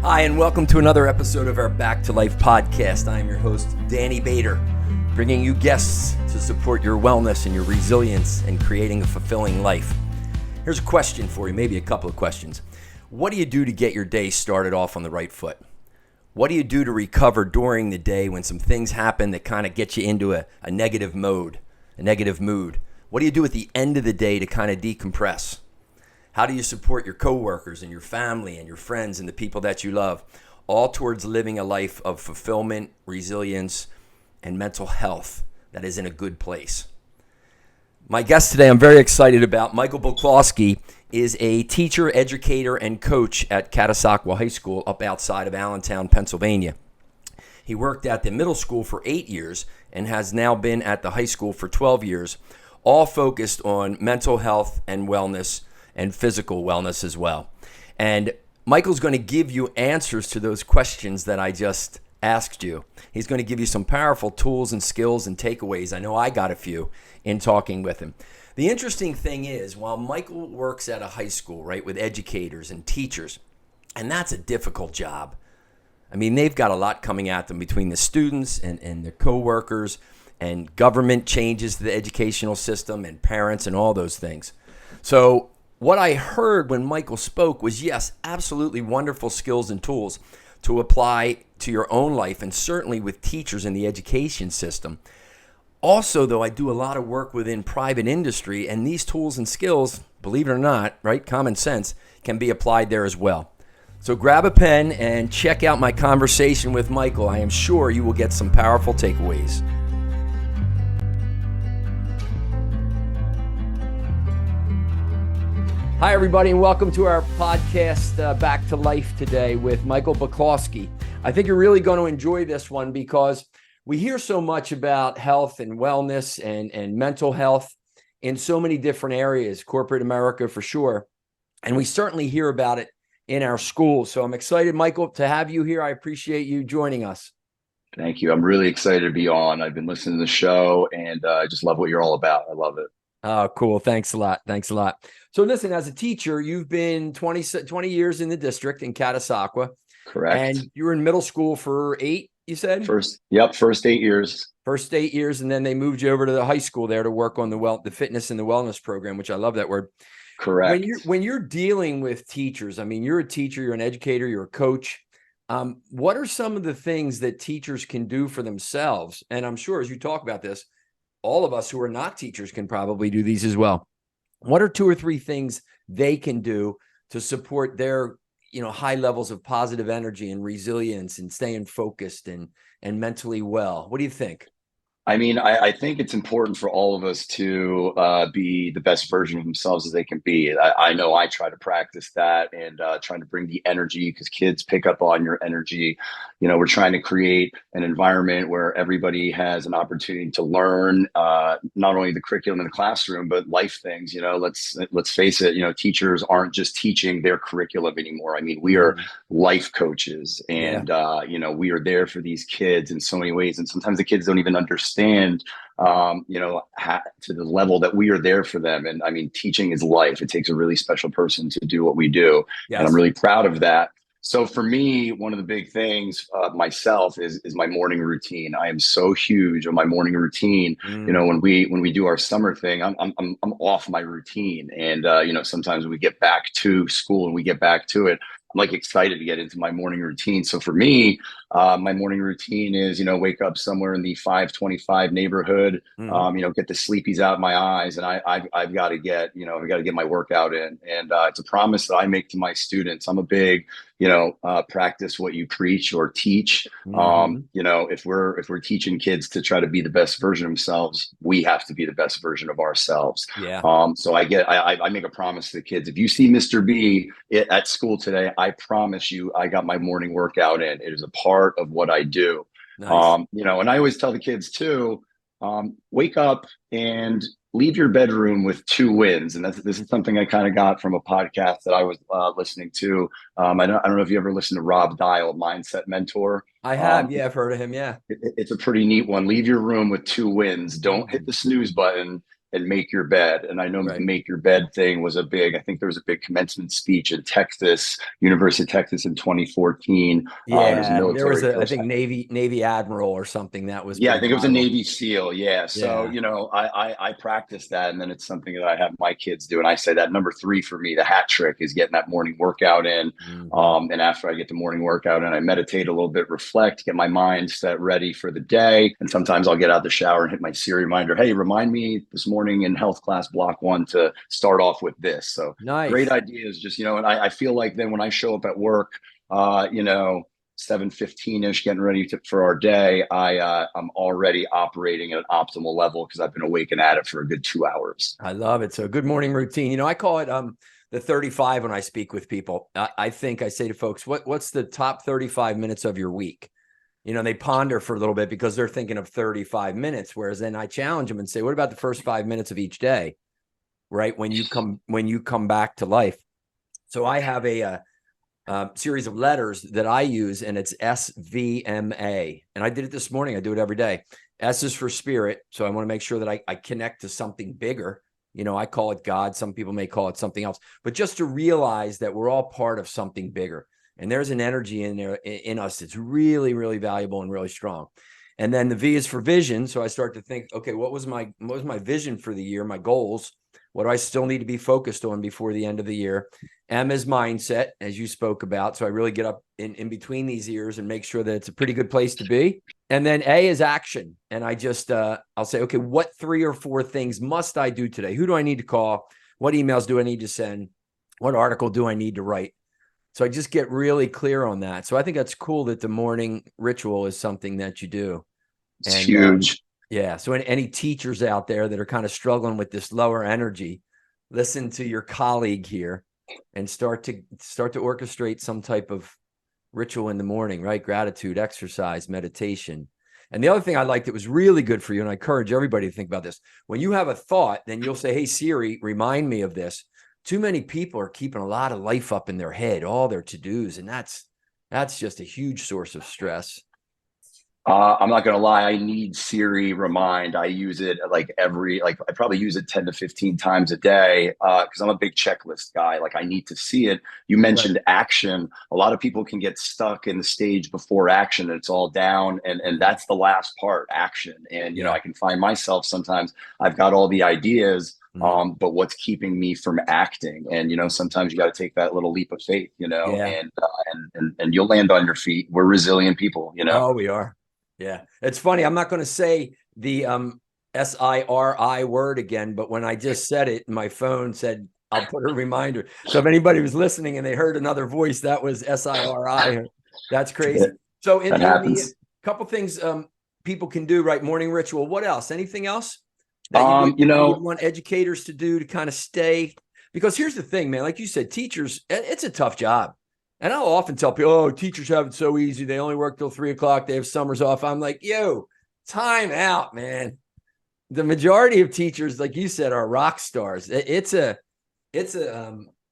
Hi, and welcome to another episode of our Back to Life podcast. I am your host, Danny Bader, bringing you guests to support your wellness and your resilience in creating a fulfilling life. Here's a question for you, maybe a couple of questions. What do you do to get your day started off on the right foot? What do you do to recover during the day when some things happen that kind of get you into a negative mode, a negative mood? What do you do at the end of the day to kind of decompress? How do you support your coworkers and your family and your friends and the people that you love, all towards living a life of fulfillment, resilience, and mental health that is in a good place? My guest today I'm very excited about. Michael Baclawski is a teacher, educator, and coach at Catasauqua High School up outside of Allentown, Pennsylvania. He worked at the middle school for 8 years and has now been at the high school for 12 years, all focused on mental health and wellness and physical wellness as well. And Michael's going to give you answers to those questions that I just asked you. He's going to give you some powerful tools and skills and takeaways. I know I got a few in talking with him. The interesting thing is, while Michael works at a high school, right, with educators and teachers, and that's a difficult job. I mean, they've got a lot coming at them between the students and their coworkers and government changes to the educational system and parents and all those things. So what I heard when Michael spoke was, yes, absolutely wonderful skills and tools to apply to your own life and certainly with teachers in the education system. Also, though, I do a lot of work within private industry, and these tools and skills, believe it or not, right, common sense, can be applied there as well. So grab a pen and check out my conversation with Michael. I am sure you will get some powerful takeaways. Hi, everybody, and welcome to our podcast, Back to Life today with Michael Baclawski. I think you're really going to enjoy this one because we hear so much about health and wellness and mental health in so many different areas, corporate America for sure, and we certainly hear about it in our schools. So I'm excited, Michael, to have you here. I appreciate you joining us. Thank you. I'm really excited to be on. I've been listening to the show, and I just love what you're all about. I love it. Oh, cool. Thanks a lot. Thanks a lot. So listen, as a teacher, you've been 20 years in the district in Catasauqua. Correct. And you were in middle school for 8, you said? First 8 years. First 8 years, and then they moved you over to the high school there to work on the fitness and the wellness program, which I love that word. Correct. When you're dealing with teachers, I mean, you're a teacher, you're an educator, you're a coach. What are some of the things that teachers can do for themselves? And I'm sure as you talk about this, all of us who are not teachers can probably do these as well. What are 2 or 3 things they can do to support their, high levels of positive energy and resilience and staying focused and mentally well? What do you think? I mean, I think it's important for all of us to be the best version of themselves as they can be. I know I try to practice that and trying to bring the energy because kids pick up on your energy. We're trying to create an environment where everybody has an opportunity to learn not only the curriculum in the classroom, but life things. Let's face it, teachers aren't just teaching their curriculum anymore. I mean, we are life coaches and, we are there for these kids in so many ways. And sometimes the kids don't even understand to the level that we are there for them. And I mean, teaching is life. It takes a really special person to do what we do. Yes. And I'm really proud of that. So for me, one of the big things myself is my morning routine. I am so huge on my morning routine. When we do our summer thing, I'm off my routine. And, sometimes when we get back to school and we get back to it, I'm like excited to get into my morning routine. So for me, my morning routine is, wake up somewhere in the 5:25 neighborhood, get the sleepies out of my eyes. And I've got to get, my workout in. And it's a promise that I make to my students. I'm a big, practice what you preach or teach. If we're teaching kids to try to be the best version of themselves, we have to be the best version of ourselves. Yeah. So I make a promise to the kids. If you see Mr. B at school today, I promise you, I got my morning workout in. It is a part of what I do. Nice. And I always tell the kids too, wake up and leave your bedroom with 2 wins. And this is something I kind of got from a podcast that I was listening to. I don't know if you ever listened to Rob Dial, Mindset Mentor. I have. I've heard of him. Yeah. It's a pretty neat one. Leave your room with 2 wins. Don't hit the snooze button and make your bed. And I know the Right. make your bed thing was I think there was a big commencement speech in Texas, University of Texas in 2014. There's a Yeah, there was military I person. think Navy Admiral or something that was Yeah, I pretty think it was a viral. Navy SEAL. Yeah. So, Yeah. I practice that, and then it's something that I have my kids do. And I say that number 3 for me, the hat trick, is getting that morning workout in. Mm-hmm. And after I get the morning workout in, I meditate a little bit, reflect, get my mind set ready for the day. And sometimes I'll get out the shower and hit my Siri reminder. Hey, remind me this morning in health class block 1 to start off with this. So great Nice. ideas, just, and I feel like then when I show up at work, uh, you know, 7:15ish, getting ready for our day, I'm already operating at an optimal level because I've been awake and at it for a good 2 hours. I love it. So good morning routine. I call it the 35 when I speak with people. I think I say to folks, what's the top 35 minutes of your week? They ponder for a little bit because they're thinking of 35 minutes. Whereas then I challenge them and say, what about the first 5 minutes of each day? Right. When you come back to life. So I have a series of letters that I use, and it's SVMA. And I did it this morning. I do it every day. S is for spirit. So I want to make sure that I connect to something bigger. I call it God. Some people may call it something else, but just to realize that we're all part of something bigger. And there's an energy in there in us that's really, really valuable and really strong. And then the V is for vision. So I start to think, okay, what was my vision for the year, my goals? What do I still need to be focused on before the end of the year? M is mindset, as you spoke about. So I really get up in between these ears and make sure that it's a pretty good place to be. And then A is action. And I just, I'll say, okay, what 3 or 4 things must I do today? Who do I need to call? What emails do I need to send? What article do I need to write? So I just get really clear on that. So I think that's cool that the morning ritual is something that you do. It's huge. Yeah. So any teachers out there that are kind of struggling with this lower energy, listen to your colleague here and start to orchestrate some type of ritual in the morning, right? Gratitude, exercise, meditation. And the other thing I liked that was really good for you, and I encourage everybody to think about this. When you have a thought, then you'll say, hey, Siri, remind me of this. Too many people are keeping a lot of life up in their head, all their to-dos, and that's just a huge source of stress. I'm not going to lie. I need Siri remind. I use it I probably use it 10 to 15 times a day because I'm a big checklist guy. Like I need to see it. You mentioned action. A lot of people can get stuck in the stage before action and it's all down. And that's the last part, action. And, I can find myself sometimes I've got all the ideas, but what's keeping me from acting? And, sometimes you got to take that little leap of faith, and you'll land on your feet. We're resilient people, Oh, we are. Yeah. It's funny. I'm not going to say the SIRI word again, but when I just said it, my phone said, I'll put a reminder. So if anybody was listening and they heard another voice, that was SIRI. That's crazy. So in the couple things people can do, right? Morning ritual. What else? Anything else that you would want educators to do to kind of stay? Because here's the thing, man, like you said, teachers, it's a tough job. And I'll often tell people, oh, teachers have it so easy. They only work till 3:00. They have summers off. I'm like, time out, man. The majority of teachers, like you said, are rock stars. It's a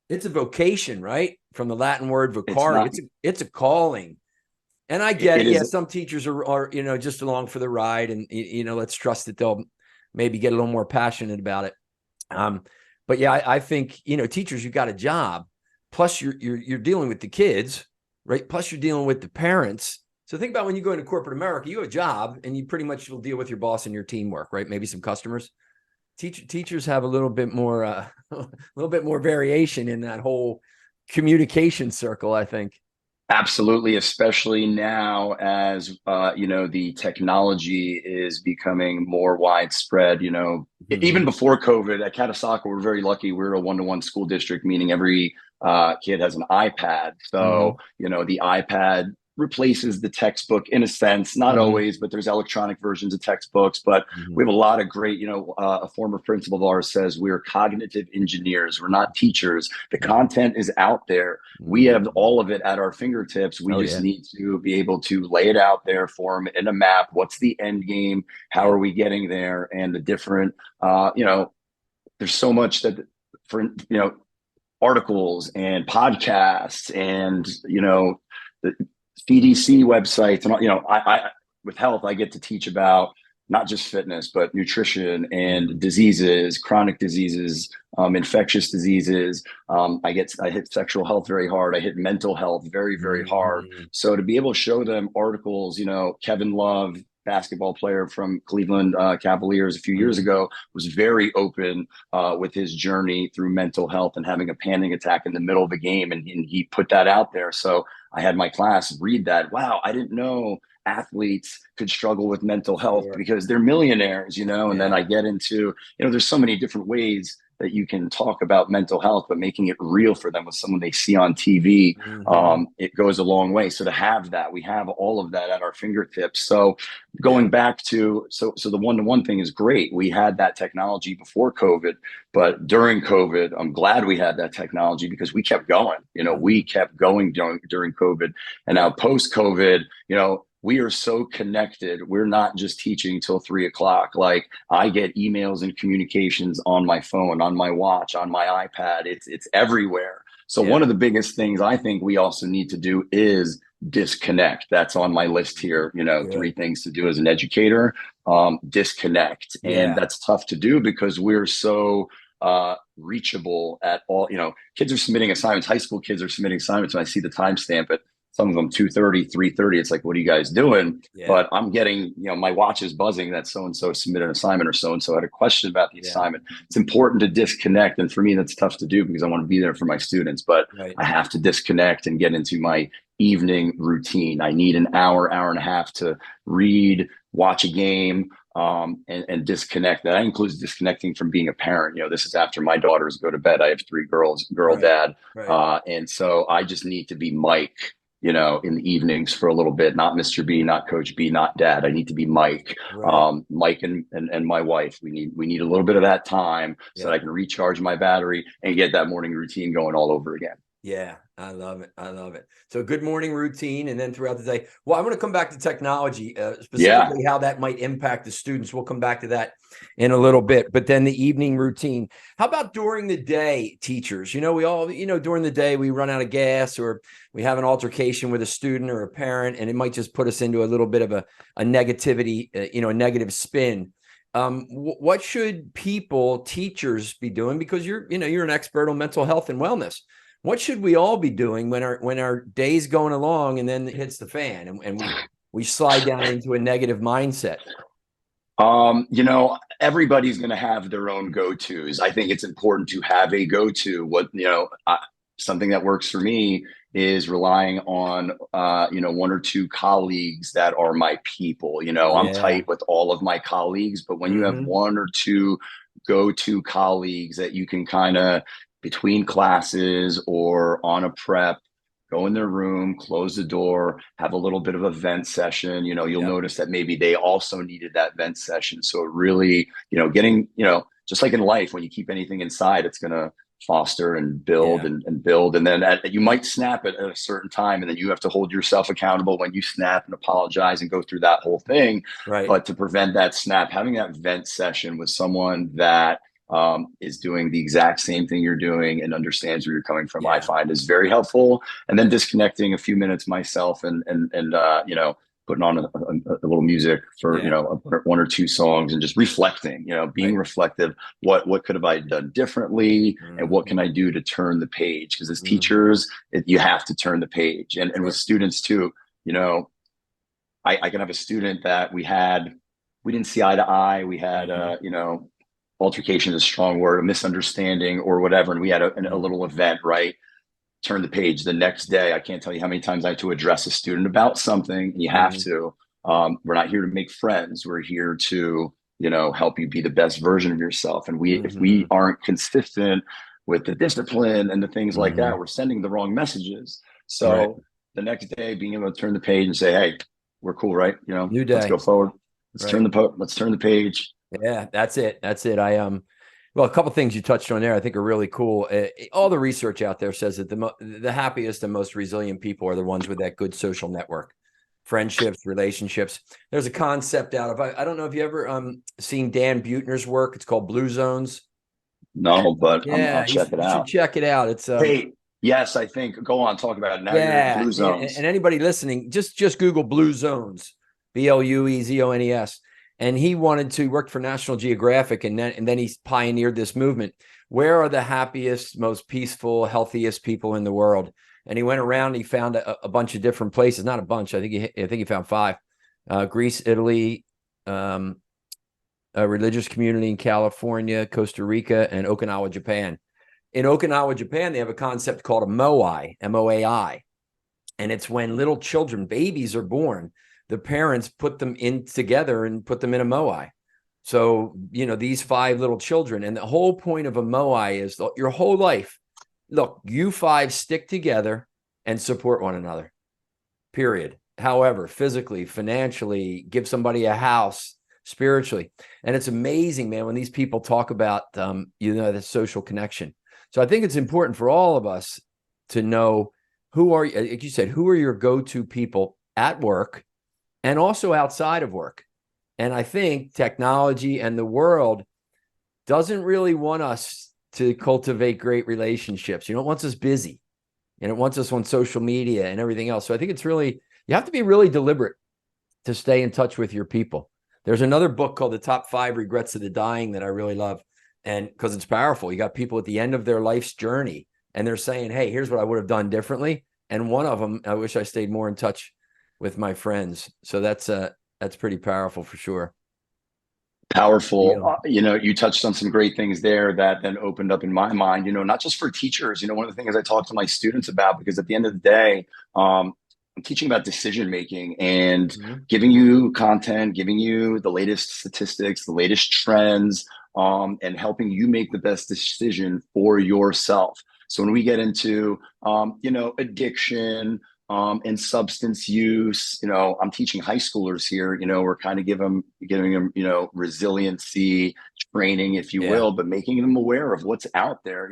vocation, right? From the Latin word vocare. It's a calling. And I get it. Yeah, some teachers are just along for the ride, and let's trust that they'll maybe get a little more passionate about it. But yeah, I think teachers, you've got a job. Plus you're dealing with the kids, right? Plus you're dealing with the parents. So think about when you go into corporate America, you have a job and you pretty much will deal with your boss and your teamwork, right? Maybe some customers. Teachers have a little bit more variation in that whole communication circle, I think. Absolutely, especially now as the technology is becoming more widespread. Even before COVID, at Catasauqua, we're very lucky. We're a 1-to-1 school district, meaning every kid has an iPad. So the iPad replaces the textbook in a sense, not always, but there's electronic versions of textbooks. But we have a lot of great, a former principal of ours says we're cognitive engineers. We're not teachers. The content is out there. We have all of it at our fingertips. We just need to be able to lay it out there for them in a map. What's the end game? How are we getting there? And the different, there's so much that articles and podcasts and, the CDC websites. And, I with health, I get to teach about, not just fitness, but nutrition and diseases, chronic diseases, infectious diseases. I hit sexual health very hard. I hit mental health very, very hard. So to be able to show them articles, Kevin Love, basketball player from Cleveland Cavaliers a few years ago, was very open with his journey through mental health and having a panic attack in the middle of the game. And he put that out there. So I had my class read that. Wow, I didn't know athletes could struggle with mental health because they're millionaires, and then I get into, there's so many different ways that you can talk about mental health, but making it real for them with someone they see on TV, it goes a long way. So to have that, we have all of that at our fingertips. So going back to, so the one-to-one thing is great. We had that technology before COVID, but during COVID, I'm glad we had that technology because we kept going, we kept going during COVID. And now post-COVID, we are so connected. We're not just teaching till 3:00. Like I get emails and communications on my phone, on my watch, on my iPad. It's everywhere. So one of the biggest things I think we also need to do is disconnect. That's on my list here. 3 things to do as an educator, disconnect. And that's tough to do because we're so reachable at all. Kids are submitting assignments. High school kids are submitting assignments. And I see the timestamp at some of them 2:30, 3:30. It's like, what are you guys doing? But I'm getting, my watch is buzzing that so-and-so submitted an assignment or so-and-so had a question about the assignment. It's important to disconnect. And for me, that's tough to do because I want to be there for my students, but I have to disconnect and get into my evening routine. I need an hour and a half to read, watch a game, and disconnect. That includes disconnecting from being a parent. This is after my daughters go to bed. I have 3 girls, dad. And so I just need to be Mike, in the evenings for a little bit, not Mr. B, not Coach B, not dad. I need to be Mike, Mike and my wife. We need a little bit of that time so that I can recharge my battery and get that morning routine going all over again. Yeah, I love it. I love it. So good morning routine. And then throughout the day, well, I want to come back to technology, specifically how that might impact the students. We'll come back to that in a little bit, but then the evening routine. How about during the day, teachers? We all, during the day we run out of gas or we have an altercation with a student or a parent, and it might just put us into a little bit of a negativity, a negative spin. What should teachers be doing? Because you're an expert on mental health and wellness. What should we all be doing when our day's going along and then it hits the fan and we slide down into a negative mindset? Everybody's going to have their own go-tos. I think it's important to have a go-to. Something that works for me is relying on, 1 or 2 colleagues that are my people. I'm tight with all of my colleagues, but when you have 1 or 2 go-to colleagues that you can kind of between classes or on a prep, go in their room, close the door, have a little bit of a vent session. You'll notice that maybe they also needed that vent session. So it really, getting, just like in life, when you keep anything inside, it's going to foster and build and build. And then you might snap it at a certain time, and then you have to hold yourself accountable when you snap and apologize and go through that whole thing. But to prevent that snap, having that vent session with someone that is doing the exact same thing you're doing and understands where you're coming from, I find is very helpful. And then disconnecting a few minutes myself and putting on a little music for, 1 or 2 songs and just reflecting, being reflective. What could have I done differently? And what can I do to turn the page? Because as teachers, you have to turn the page. And with students too, I can have a student that we didn't see eye to eye. We had, altercation is a strong word, a misunderstanding or whatever. And we had a little event, turn the page. The next day, I can't tell you how many times I had to address a student about something. You have to. We're not here to make friends. We're here to, help you be the best version of yourself. And if we aren't consistent with the discipline and the things like that, we're sending the wrong messages. So the next day, being able to turn the page and say, hey, we're cool, right? New day. Let's go forward. Let's turn the page. Yeah, that's it. Well, a couple of things you touched on there I think are really cool. All the research out there says that the happiest and most resilient people are the ones with that good social network, friendships, relationships. There's a concept out of, I don't know if you ever seen Dan Buettner's work. It's called Blue Zones. No, but I'll check it out. You should check it out. It's hey, yes, I think. Go on, talk about it now. You're Blue Zones. And anybody listening, just Google Blue Zones, BLUEZONES. And he wanted to work for National Geographic, and then he pioneered this movement. Where are the happiest, most peaceful, healthiest people in the world? And he went around, and he found a bunch of different places. Not a bunch. I think he found 5. Greece, Italy, a religious community in California, Costa Rica, and Okinawa, Japan. In Okinawa, Japan, they have a concept called a moai, M-O-A-I. And it's when little children, babies are born, the parents put them in together and put them in a moai. So, these 5 little children, and the whole point of a moai is your whole life. Look, you 5 stick together and support one another, period. However, physically, financially, give somebody a house, spiritually. And it's amazing, man, when these people talk about, the social connection. So I think it's important for all of us to know like you said, who are your go-to people at work and also outside of work. And I think technology and the world doesn't really want us to cultivate great relationships. It wants us busy, and it wants us on social media and everything else. So I think it's really, you have to be really deliberate to stay in touch with your people. There's another book called The Top 5 Regrets of the Dying that I really love. And because it's powerful, you got people at the end of their life's journey, and they're saying, hey, here's what I would have done differently. And one of them, I wish I stayed more in touch with my friends. So that's pretty powerful for sure. Powerful. You touched on some great things there that then opened up in my mind, not just for teachers. One of the things I talk to my students about, because at the end of the day, I'm teaching about decision making and giving you content, giving you the latest statistics, the latest trends, and helping you make the best decision for yourself. So when we get into, addiction, and substance use, I'm teaching high schoolers here, we're kind of giving them, resiliency training, if you will, but making them aware of what's out there.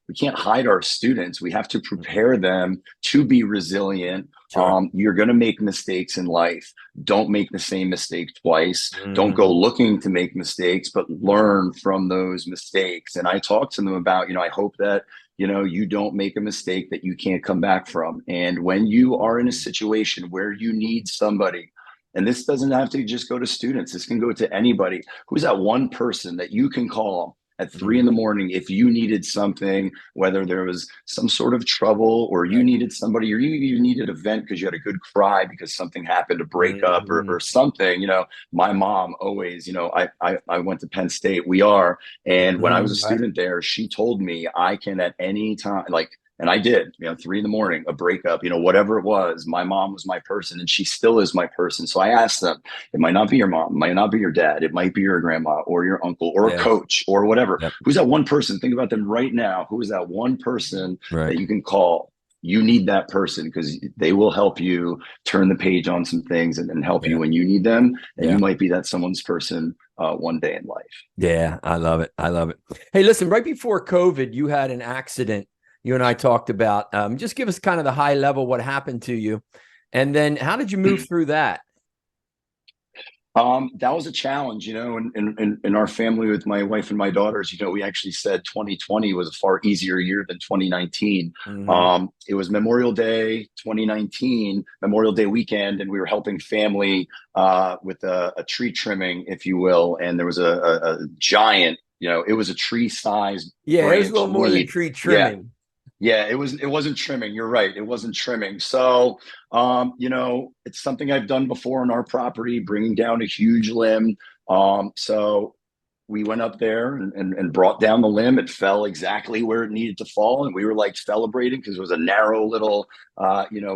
We can't hide our students. We have to prepare them to be resilient. Sure. You're going to make mistakes in life. Don't make the same mistake twice. Don't go looking to make mistakes, but learn from those mistakes. And I talk to them about, I hope that, you don't make a mistake that you can't come back from. And when you are in a situation where you need somebody, and this doesn't have to just go to students, this can go to anybody, who's that one person that you can call at 3 a.m. if you needed something, whether there was some sort of trouble or you needed somebody, or you needed a vent because you had a good cry because something happened, to break up or something. My mom always, I went to Penn State, and when I was a student there, she told me I can at any time, and I did, 3 a.m, a breakup, whatever it was, my mom was my person, and she still is my person. So I asked them, it might not be your mom, it might not be your dad, it might be your grandma or your uncle or a coach or whatever. Yep. Who's that one person? Think about them right now. Who is that one person that you can call? You need that person, because they will help you turn the page on some things and help you when you need them. And you might be that someone's person one day in life. Yeah, I love it. I love it. Hey, listen, right before COVID, you had an accident you and I talked about. Just give us kind of the high level, what happened to you, and then how did you move through that? That was a challenge, in our family with my wife and my daughters. We actually said 2020 was a far easier year than 2019. It was Memorial Day 2019, Memorial Day weekend, and we were helping family with a tree trimming, if you will. And there was a giant, it was a tree sized. Yeah, it was a little more than tree trimming. Yeah, it wasn't trimming. You're right. It wasn't trimming. So, it's something I've done before on our property, bringing down a huge limb. So we went up there and brought down the limb. It fell exactly where it needed to fall. And we were celebrating because it was a narrow little,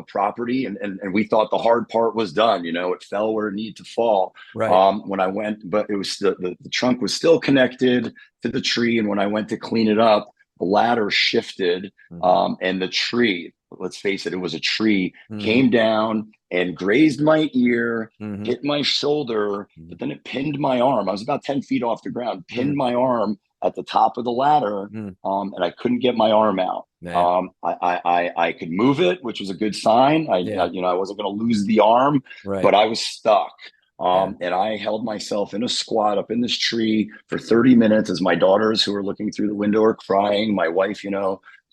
property. And we thought the hard part was done. It fell where it needed to fall. Right. When I went, but it was the trunk was still connected to the tree. And when I went to clean it up, the ladder shifted, and the tree, let's face it, it was a tree, came down and grazed my ear, hit my shoulder, but then it pinned my arm. I was about 10 feet off the ground, pinned my arm at the top of the ladder, and I couldn't get my arm out. I could move it, which was a good sign. I wasn't going to lose the arm, but I was stuck. And I held myself in a squat up in this tree for 30 minutes as my daughters, who were looking through the window, are crying. My wife,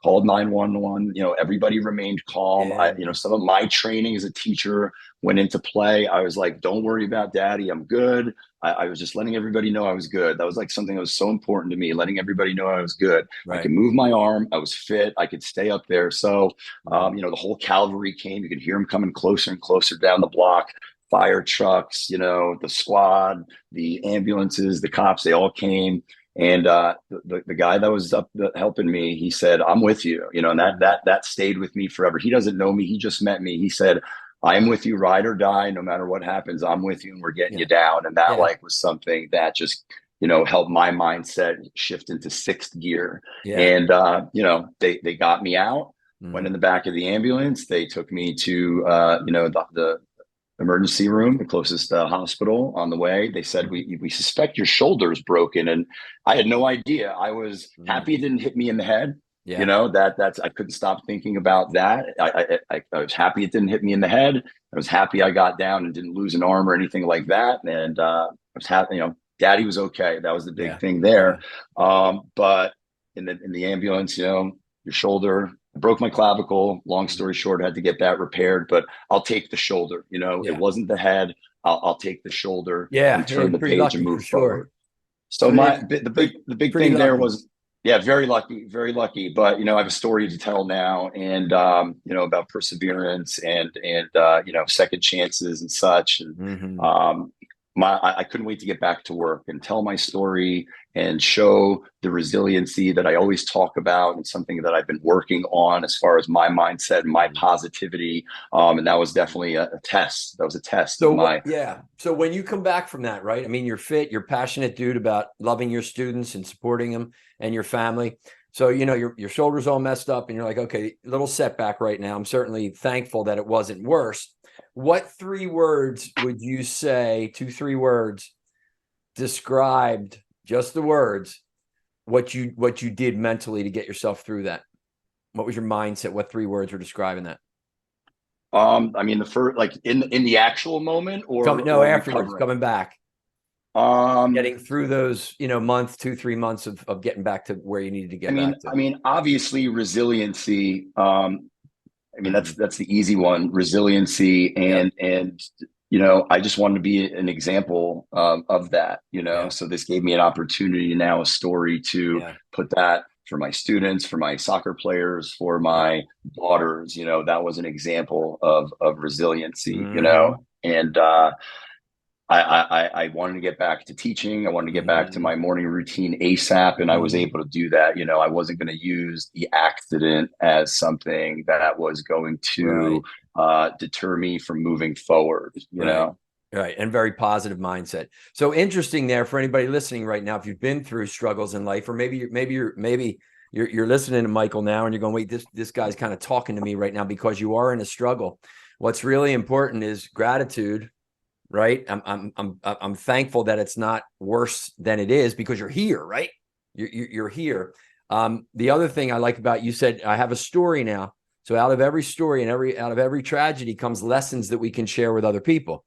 called 911. Everybody remained calm. Some of my training as a teacher went into play. I was like, don't worry about daddy. I'm good. I was just letting everybody know I was good. That was like something that was so important to me, letting everybody know I was good. Right. I could move my arm. I was fit. I could stay up there. So, the whole cavalry came. You could hear them coming closer and closer down the block. Fire trucks, the squad, the ambulances, the cops, they all came. And the guy that was up helping me, he said, I'm with you, and that stayed with me forever. He doesn't know me. He just met me. He said, I'm with you, ride or die, no matter what happens, I'm with you and we're getting you down. And that was something that just, helped my mindset shift into sixth gear. And, they got me out, went in the back of the ambulance. They took me to, the emergency room, the closest hospital on the way. They said, we suspect your shoulder is broken. And I had no idea. I was happy it didn't hit me in the head. That's I couldn't stop thinking about that. I was happy it didn't hit me in the head. I was happy I got down and didn't lose an arm or anything like that. And I was happy, daddy was okay. That was the big thing there. But in the ambulance, your shoulder, I broke my clavicle. Long story short, I had to get that repaired, but I'll take the shoulder. It wasn't the head. I'll take the shoulder and turn the page and move forward. So the big thing there was, very lucky, very lucky. But, I have a story to tell now and, about perseverance and second chances and such. And, I couldn't wait to get back to work and tell my story and show the resiliency that I always talk about and something that I've been working on as far as my mindset and my positivity. And that was definitely a test. That was a test. So, So when you come back from that, right? I mean, you're fit, you're passionate dude about loving your students and supporting them and your family. So, your shoulder's all messed up and you're like, okay, little setback right now. I'm certainly thankful that it wasn't worse. What 3 words would you say, 2-3 words, described, just the words, what you did mentally to get yourself through that? What was your mindset? What 3 words are describing that? I mean, the first, like in the actual moment or afterwards, coming back. Getting through those, month, 2-3 months of getting back to where you needed to get back to. I mean, obviously resiliency, that's the easy one, resiliency. And I just wanted to be an example of that, so this gave me an opportunity now, a story to put that for my students, for my soccer players, for my daughters, that was an example of resiliency, and I wanted to get back to teaching. I wanted to get back to my morning routine ASAP. And I was able to do that. I wasn't going to use the accident as something that was going to deter me from moving forward, Right. And very positive mindset. So interesting there for anybody listening right now, if you've been through struggles in life, or maybe you're listening to Michael now and you're going, wait, this guy's kind of talking to me right now because you are in a struggle. What's really important is gratitude. Right. I'm thankful that it's not worse than it is because you're here, right? You're here. The other thing I like about you said, I have a story now. So out of every story and out of every tragedy comes lessons that we can share with other people.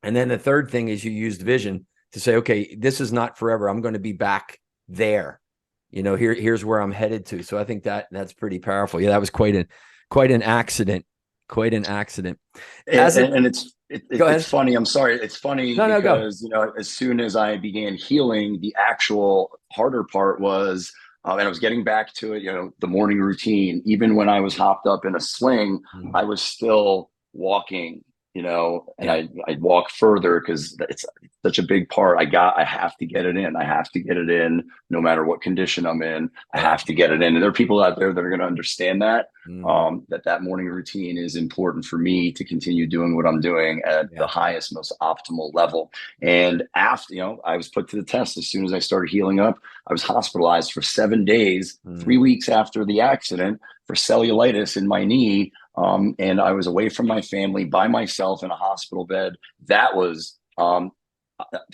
And then the third thing is you used vision to say, okay, this is not forever. I'm going to be back there. Here's where I'm headed to. So I think that's pretty powerful. Yeah, that was quite an accident. Quite an accident. It's funny. I'm sorry. It's funny because, as soon as I began healing, the actual harder part was, and I was getting back to it, the morning routine, even when I was hopped up in a sling, I was still walking, and I'd walk further because it's such a big part. I have to get it in. I have to get it in no matter what condition I'm in. I have to get it in. And there are people out there that are going to understand that, that morning routine is important for me to continue doing what I'm doing at the highest, most optimal level. And after, I was put to the test as soon as I started healing up. I was hospitalized for 7 days, 3 weeks after the accident for cellulitis in my knee. And I was away from my family by myself in a hospital bed. That was,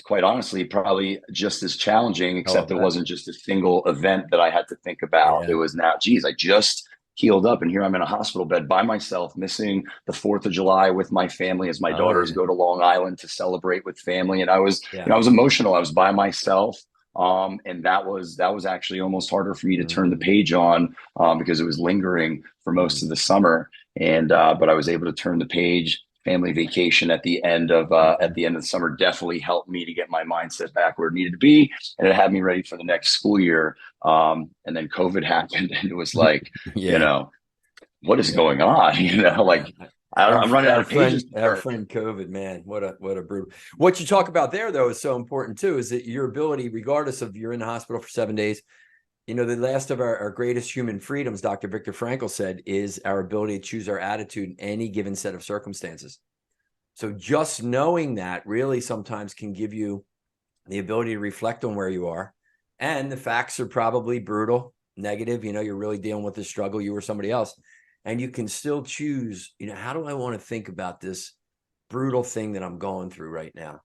quite honestly, probably just as challenging, except it wasn't just a single event that I had to think about. It was now, geez, I just healed up and here I'm in a hospital bed by myself, missing the 4th of July with my family as my daughters go to Long Island to celebrate with family. And I was, I was emotional. I was by myself. And that was actually almost harder for me to turn the page on, because it was lingering for most of the summer. And but I was able to turn the page. Family vacation at the end of the summer definitely helped me to get my mindset back where it needed to be, and it had me ready for the next school year. And then COVID happened, and it was like, you Yeah. know, what is going on? Like I'm running out of pages. Our friend COVID, man, what a brutal. What you talk about there, though, is so important too. Is that your ability, regardless of you're in the hospital for 7 days. The last of our greatest human freedoms, Dr. Viktor Frankl said, is our ability to choose our attitude in any given set of circumstances. So just knowing that really sometimes can give you the ability to reflect on where you are. And the facts are probably brutal, negative. You're really dealing with the struggle, you or somebody else. And you can still choose, how do I want to think about this brutal thing that I'm going through right now?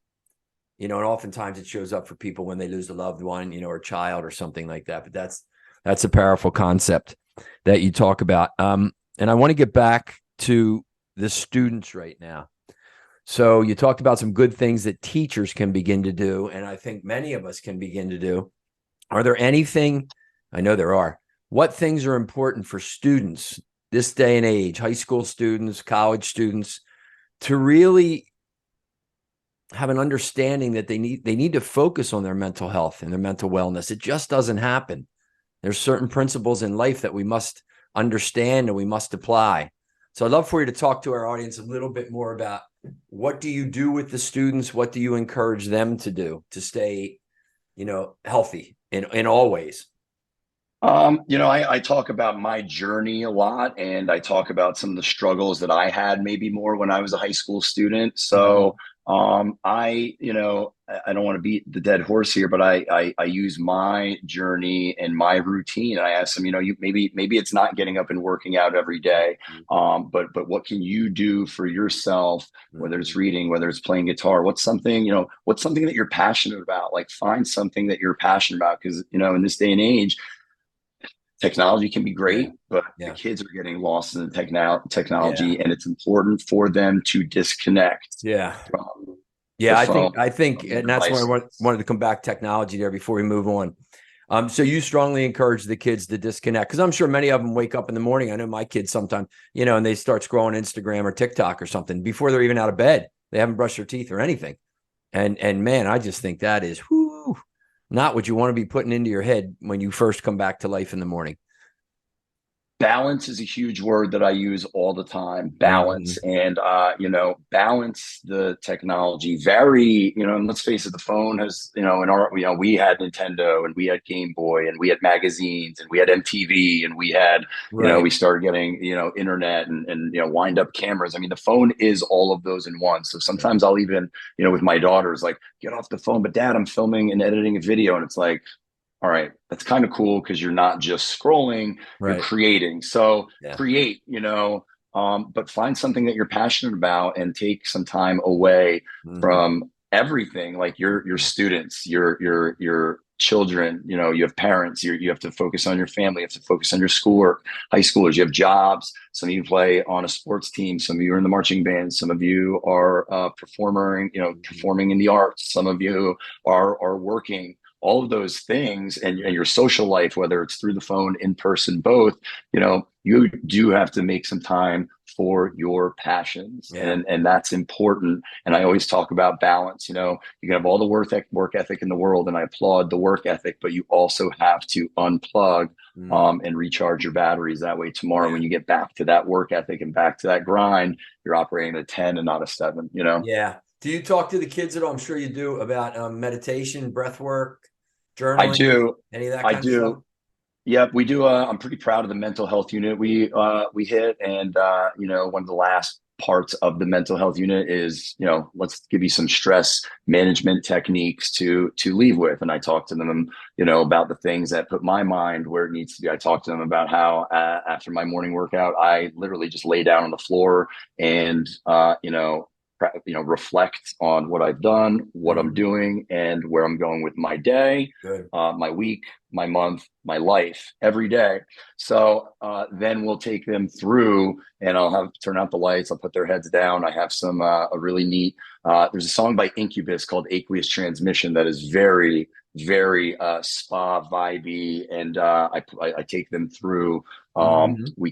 And oftentimes it shows up for people when they lose a loved one, or a child or something like that. But that's a powerful concept that you talk about. And I want to get back to the students right now. So you talked about some good things that teachers can begin to do, and I think many of us can begin to do. Are there anything, I know there are, what things are important for students this day and age, high school students, college students, to really have an understanding that they need to focus on their mental health and their mental wellness? It just doesn't happen. There's certain principles in life that we must understand and we must apply. So I'd love for you to talk to our audience a little bit more about what do you do with the students? What do you encourage them to do to stay, healthy in all ways? I talk about my journey a lot, and I talk about some of the struggles that I had maybe more when I was a high school student. So, I don't want to beat the dead horse here, but I use my journey and my routine. And I ask them, maybe it's not getting up and working out every day. But what can you do for yourself, whether it's reading, whether it's playing guitar, what's something that you're passionate about? Like, find something that you're passionate about. Because, in this day and age, technology can be great, but the kids are getting lost in the technology, and it's important for them to disconnect. I think, and that's why I wanted to come back technology there before we move on. So you strongly encourage the kids to disconnect, because I'm sure many of them wake up in the morning. I know my kids sometimes, and they start scrolling Instagram or TikTok or something before they're even out of bed. They haven't brushed their teeth or anything. And man, I just think that is not what you want to be putting into your head when you first come back to life in the morning. Balance is a huge word that I use all the time. Balance. And, balance the technology. And let's face it, the phone has, we had Nintendo, and we had Game Boy, and we had magazines, and we had MTV, and we had, we started getting, internet and wind up cameras. I mean, the phone is all of those in one. So sometimes I'll even, with my daughters, like, get off the phone, but Dad, I'm filming and editing a video. And it's like, all right, that's kind of cool, because you're not just scrolling, you're creating. So create, but find something that you're passionate about and take some time away from everything, like your students, your children, you have parents, you have to focus on your family, you have to focus on your schoolwork, high schoolers, you have jobs. Some of you play on a sports team, some of you are in the marching band, some of you are performing in the arts, some of you are working. All of those things, and your social life, whether it's through the phone, in person, both, you do have to make some time for your passions, and that's important. And I always talk about balance. You can have all the work ethic in the world, and I applaud the work ethic, but you also have to unplug and recharge your batteries. That way, tomorrow, when you get back to that work ethic and back to that grind, you're operating at a 10 and not a 7. Yeah. Do you talk to the kids at all? I'm sure you do, about meditation, breath work, journaling? I do. Any of that kind of stuff? Yep, we do. I'm pretty proud of the mental health unit we hit. And, one of the last parts of the mental health unit is, let's give you some stress management techniques to leave with. And I talk to them, about the things that put my mind where it needs to be. I talk to them about how after my morning workout, I literally just lay down on the floor and, reflect on what I've done, what I'm doing, and where I'm going with my day, my week, my month, my life every day. So then we'll take them through, and I'll have turn out the lights. I'll put their heads down. I have some a really neat. There's a song by Incubus called "Aqueous Transmission" that is very, very spa vibey, and I take them through. We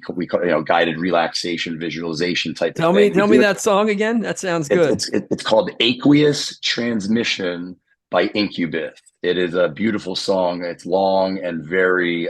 guided relaxation, visualization type tell of me thing. Tell me that song again. That sounds good. It's called "Aqueous Transmission" by Incubus. It is a beautiful song. It's long and very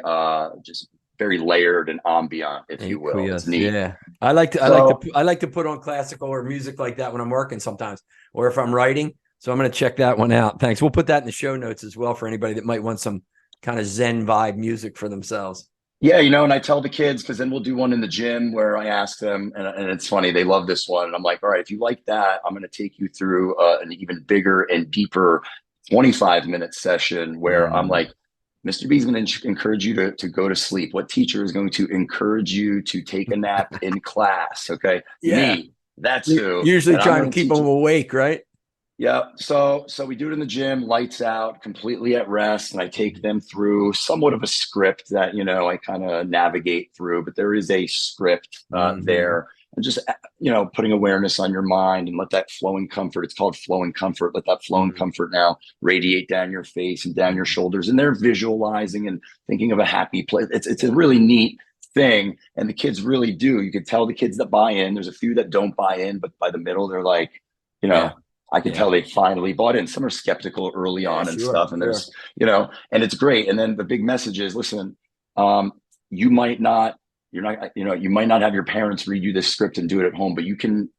just very layered and ambient, if you will. It's neat. Yeah. I like to put on classical or music like that when I'm working sometimes, or if I'm writing. So I'm going to check that one out. Thanks. We'll put that in the show notes as well for anybody that might want some kind of Zen vibe music for themselves. Yeah, and I tell the kids, because then we'll do one in the gym where I ask them, and it's funny, they love this one. And I'm like, all right, if you like that, I'm going to take you through an even bigger and deeper 25-minute session where I'm like, Mr. B is going to encourage you to go to sleep. What teacher is going to encourage you to take a nap in class? Okay. Yeah. Me, that's who. Usually trying to keep them awake, right? Yeah. So we do it in the gym, lights out, completely at rest. And I take them through somewhat of a script that, I kind of navigate through, but there is a script there. And just, putting awareness on your mind and let that flowing comfort. It's called flowing comfort. Let that flowing comfort now radiate down your face and down your shoulders. And they're visualizing and thinking of a happy place. It's a really neat thing. And the kids really do. You can tell the kids that buy in. There's a few that don't buy in, but by the middle, they're like, I can tell they finally bought in. Some are skeptical early on and stuff. And there's, and it's great. And then the big message is, listen, you might not have your parents read you this script and do it at home, but you can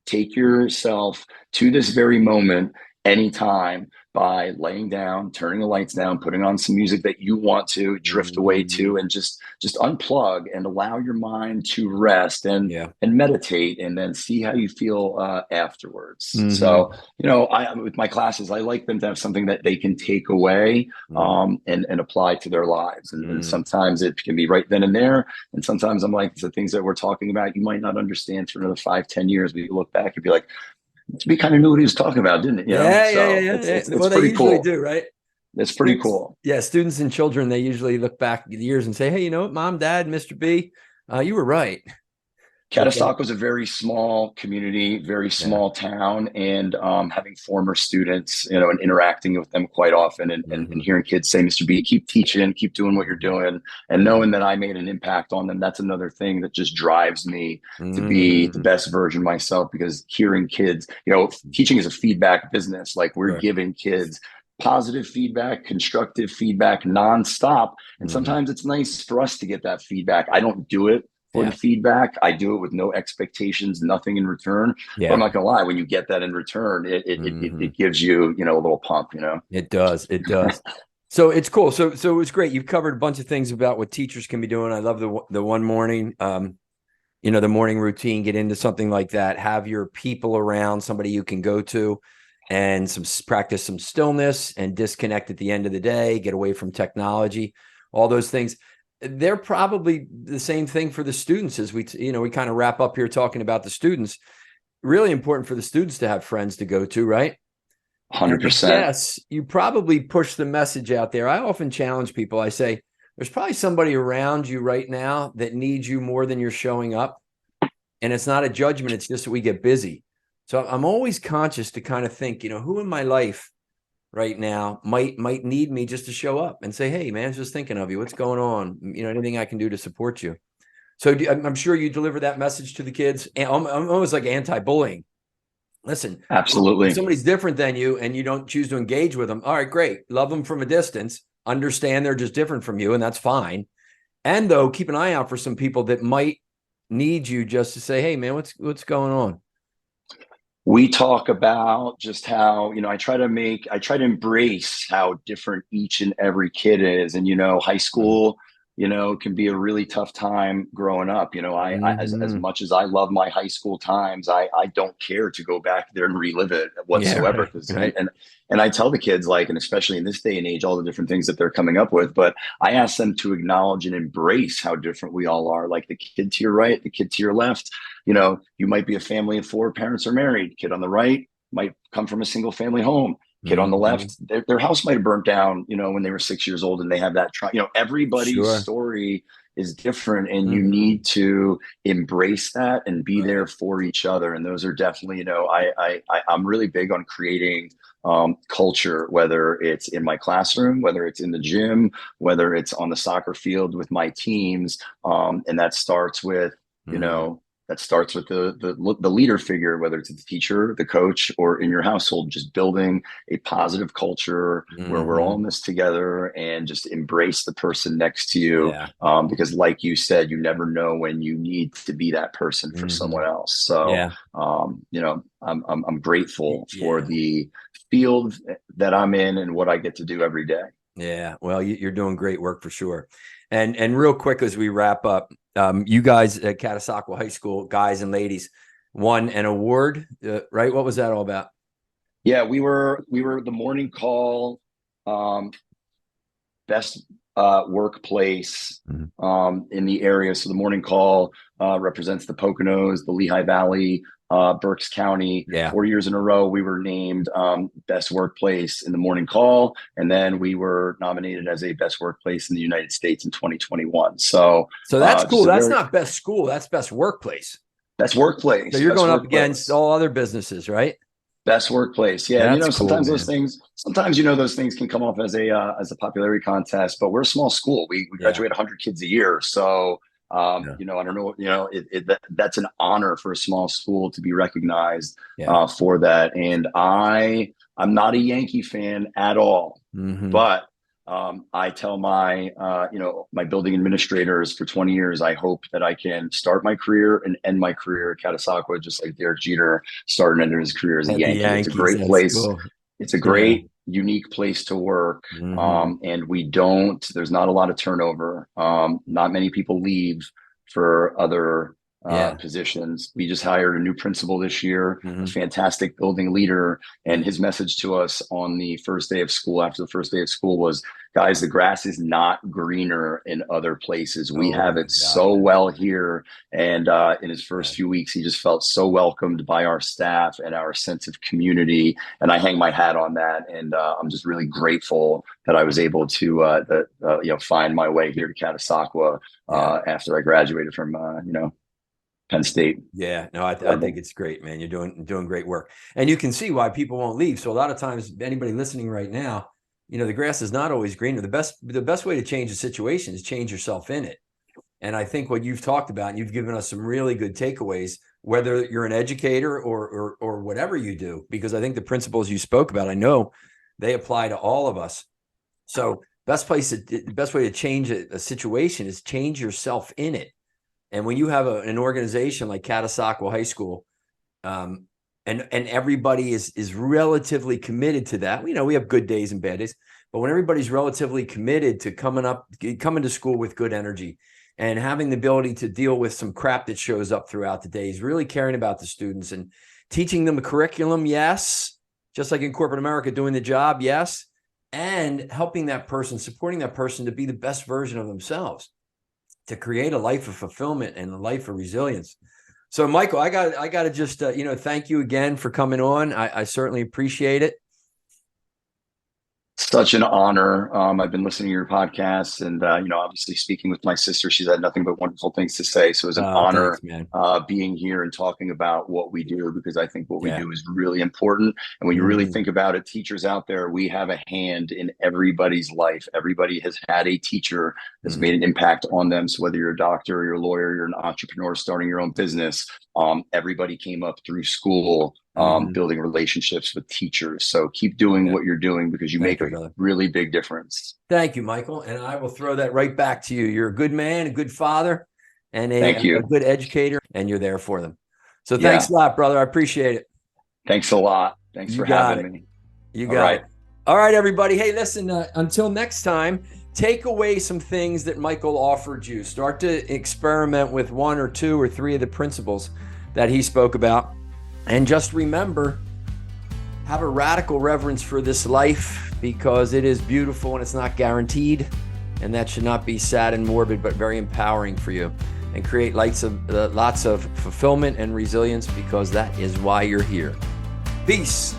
take yourself to this very moment anytime by laying down, turning the lights down, putting on some music that you want to drift away to, and just unplug and allow your mind to rest and meditate, and then see how you feel afterwards. So, with my classes, I like them to have something that they can take away and apply to their lives. And sometimes it can be right then and there. And sometimes I'm like, the things that we're talking about, you might not understand for another 5-10 years, but you look back and be like, we kind of knew what he was talking about, didn't it? It's well, pretty they cool. usually do, right? It's pretty cool. Yeah, students and children, they usually look back years and say, hey, you know what, Mom, Dad, Mr. B, you were right. Catasauqua was a very small community, very small town, and having former students, and interacting with them quite often, and hearing kids say, Mr. B, keep teaching, keep doing what you're doing, and knowing that I made an impact on them, that's another thing that just drives me to be the best version of myself, because hearing kids, teaching is a feedback business. Like, we're giving kids positive feedback, constructive feedback, nonstop. And sometimes it's nice for us to get that feedback. I don't do it for the feedback. I do it with no expectations, nothing in return. But I'm not gonna lie, when you get that in return, it gives you, a little pump, It does. So it's cool. So it was great. You've covered a bunch of things about what teachers can be doing. I love the one morning, the morning routine. Get into something like that. Have your people around, somebody you can go to, and practice some stillness and disconnect at the end of the day. Get away from technology. All those things. They're probably the same thing for the students, as we kind of wrap up here talking about the students. Really important for the students to have friends to go to, right? 100%. Yes, you probably push the message out there. I often challenge people. I say, there's probably somebody around you right now that needs you more than you're showing up. And it's not a judgment. It's just that we get busy. So I'm always conscious to kind of think, who in my life right now might need me just to show up and say, hey, man, just thinking of you. What's going on? Anything I can do to support you. So I'm sure you deliver that message to the kids. And I'm almost like anti-bullying. Listen, absolutely. If somebody's different than you and you don't choose to engage with them, all right, great. Love them from a distance. Understand they're just different from you, and that's fine. And though, keep an eye out for some people that might need you just to say, hey, man, what's going on? We talk about just how, I try to embrace how different each and every kid is. And, high school, can be a really tough time growing up. I as much as I love my high school times, I don't care to go back there and relive it whatsoever. And I tell the kids, and especially in this day and age, all the different things that they're coming up with, but I ask them to acknowledge and embrace how different we all are. Like the kid to your right, the kid to your left, you might be a family of 4, parents are married. Kid on the right might come from a single family home. kid on the left, their house might have burnt down, when they were 6 years old, and they have that everybody's story is different, and you need to embrace that and be there for each other. And those are definitely, I'm really big on creating culture, whether it's in my classroom, whether it's in the gym, whether it's on the soccer field with my teams. And that starts with, the leader figure, whether it's the teacher, the coach, or in your household, just building a positive culture where we're all in this together, and just embrace the person next to you. Because like you said, you never know when you need to be that person for someone else. So, I'm grateful for the field that I'm in and what I get to do every day. Yeah. Well, you're doing great work for sure. And real quick, as we wrap up, you guys at Catasauqua High School, guys and ladies, won an award, right? What was that all about? Yeah, we were the Morning Call best workplace in the area. So the Morning Call represents the Poconos, the Lehigh Valley, Berks County. 4 years in a row, we were named best workplace in the Morning Call, and then we were nominated as a best workplace in the United States in 2021. So that's cool. That's not best school. That's best workplace. Best workplace. So you're going up against all other businesses, right? Best workplace. Yeah. Sometimes those things can come off as a popularity contest, but we're a small school. We graduate 100 kids a year. So, I don't know, that's an honor for a small school to be recognized for that. And I'm not a Yankee fan at all, but I tell my building administrators for 20 years, I hope that I can start my career and end my career at Catasauqua, just like Derek Jeter started and ended his career as a Yankee. It's a great place. Cool. It's a great, unique place to work. And there's not a lot of turnover. Not many people leave for other positions. We just hired a new principal this year, a fantastic building leader. And his message to us on the first day of school, after the first day of school, was, guys, the grass is not greener in other places. We have it so well here. And in his first few weeks, he just felt so welcomed by our staff and our sense of community. And I hang my hat on that. And I'm just really grateful that I was able to find my way here to Catasauqua after I graduated from Penn State. Yeah, no, I think it's great, man. You're doing great work, and you can see why people won't leave. So a lot of times, anybody listening right now, the grass is not always greener. The best way to change a situation is change yourself in it. And I think what you've talked about, and you've given us some really good takeaways, whether you're an educator or whatever you do, because I think the principles you spoke about, I know they apply to all of us. So the best way to change a situation is change yourself in it. And when you have an organization like Catasauqua High School, and everybody is relatively committed to that, we have good days and bad days, but when everybody's relatively committed to coming to school with good energy and having the ability to deal with some crap that shows up throughout the days, really caring about the students and teaching them a curriculum, yes, just like in corporate America, doing the job, yes, and helping that person, supporting that person to be the best version of themselves, to create a life of fulfillment and a life of resilience. So, Michael, I got to just, thank you again for coming on. I certainly appreciate it. Such an honor. I've been listening to your podcasts, and obviously speaking with my sister, she's had nothing but wonderful things to say. So it's an honor being here and talking about what we do, because I think what we do is really important. And when you really think about it, teachers out there, we have a hand in everybody's life. Everybody has had a teacher that's made an impact on them. So whether you're a doctor, you're a lawyer, you're an entrepreneur starting your own business, everybody came up through school building relationships with teachers. So keep doing what you're doing, because you make a really big difference. Thank you, Michael. And I will throw that right back to you. You're a good man, a good father, and a good educator, and you're there for them. So thanks a lot, brother. I appreciate it. Thanks a lot. Thanks for having me. You got it. All right, everybody. Hey, listen, until next time, take away some things that Michael offered you. Start to experiment with 1 or 2 or 3 of the principles that he spoke about. And just remember, have a radical reverence for this life, because it is beautiful and it's not guaranteed. And that should not be sad and morbid, but very empowering for you. And create lots of fulfillment and resilience, because that is why you're here. Peace.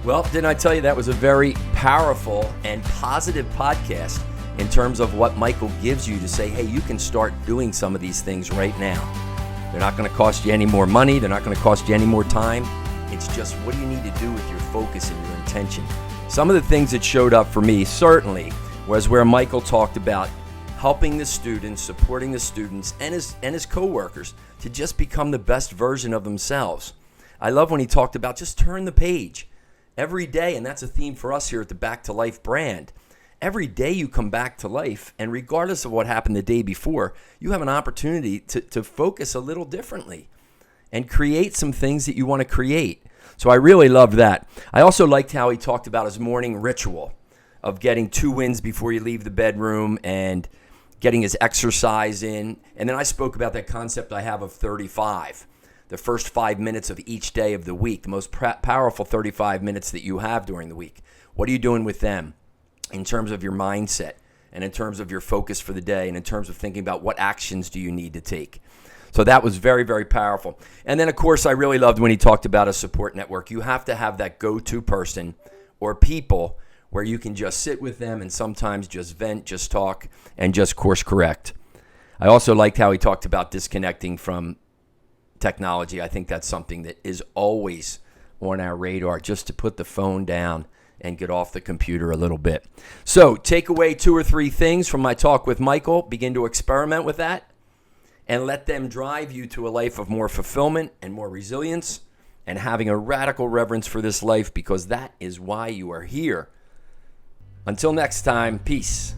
Well, didn't I tell you that was a very powerful and positive podcast in terms of what Michael gives you to say, hey, you can start doing some of these things right now. They're not going to cost you any more money. They're not going to cost you any more time. It's just, what do you need to do with your focus and your intention? Some of the things that showed up for me certainly was where Michael talked about helping the students, supporting the students and his coworkers to just become the best version of themselves. I love when he talked about just turn the page every day, and that's a theme for us here at the Back to Life brand. Every day you come back to life, and regardless of what happened the day before, you have an opportunity to focus a little differently and create some things that you want to create. So I really loved that. I also liked how he talked about his morning ritual of getting 2 wins before you leave the bedroom and getting his exercise in. And then I spoke about that concept I have of 35, the first 5 minutes of each day of the week, the most powerful 35 minutes that you have during the week. What are you doing with them in terms of your mindset and in terms of your focus for the day and in terms of thinking about what actions do you need to take? So that was very, very powerful. And then, of course, I really loved when he talked about a support network. You have to have that go-to person or people where you can just sit with them and sometimes just vent, just talk, and just course correct. I also liked how he talked about disconnecting from technology. I think that's something that is always on our radar, just to put the phone down and get off the computer a little bit. So take away 2 or 3 things from my talk with Michael. Begin to experiment with that and let them drive you to a life of more fulfillment and more resilience and having a radical reverence for this life, because that is why you are here. Until next time, peace.